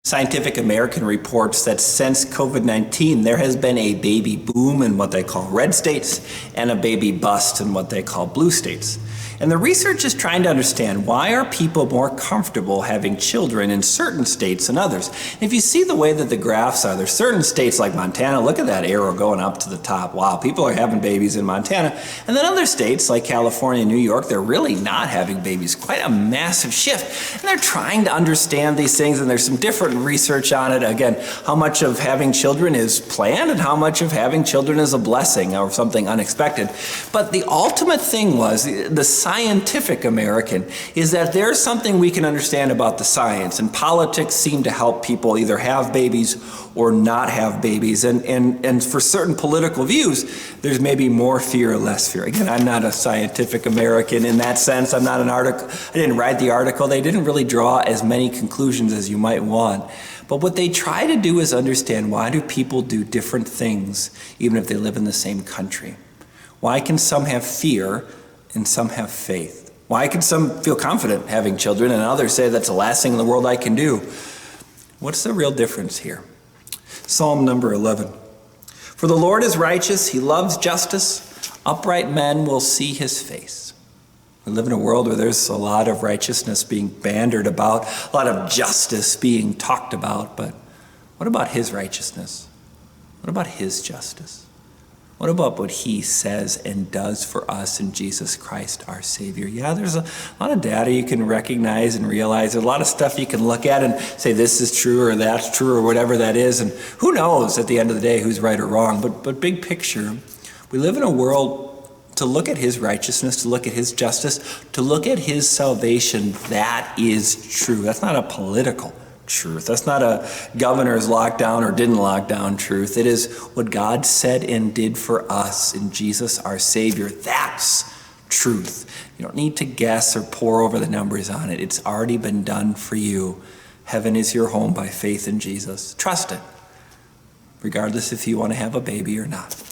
Scientific American reports that since COVID-19, there has been a baby boom in what they call red states and a baby bust in what they call blue states. And the research is trying to understand, why are people more comfortable having children in certain states than others? And if you see the way that the graphs are, there's certain states like Montana, look at that arrow going up to the top. Wow, people are having babies in Montana. And then other states like California and New York, they're really not having babies. Quite a massive shift. And they're trying to understand these things, and there's some different research on it. Again, how much of having children is planned and how much of having children is a blessing or something unexpected. But the ultimate thing was, the Scientific American, is that there's something we can understand about the science, and politics seem to help people either have babies or not have babies. And for certain political views, there's maybe more fear or less fear. Again, I'm not a Scientific American in that sense. I'm not an article. I didn't write the article. They didn't really draw as many conclusions as you might want. But what they try to do is understand, why do people do different things even if they live in the same country? Why can some have fear and some have faith? Why can some feel confident having children and others say that's the last thing in the world I can do? What's the real difference here? Psalm number 11. For the Lord is righteous, he loves justice, upright men will see his face. We live in a world where there's a lot of righteousness being bandied about, a lot of justice being talked about, but what about his righteousness? What about his justice? What about what he says and does for us in Jesus Christ, our Savior? Yeah, there's a lot of data you can recognize and realize. There's a lot of stuff you can look at and say this is true or that's true or whatever that is. And who knows at the end of the day who's right or wrong. But big picture, we live in a world to look at his righteousness, to look at his justice, to look at his salvation. That is true. That's not a political truth. That's not a governor's lockdown or didn't lock down truth. It is what God said and did for us in Jesus, our Savior. That's truth. You don't need to guess or pore over the numbers on it. It's already been done for you. Heaven is your home by faith in Jesus. Trust it, regardless if you want to have a baby or not.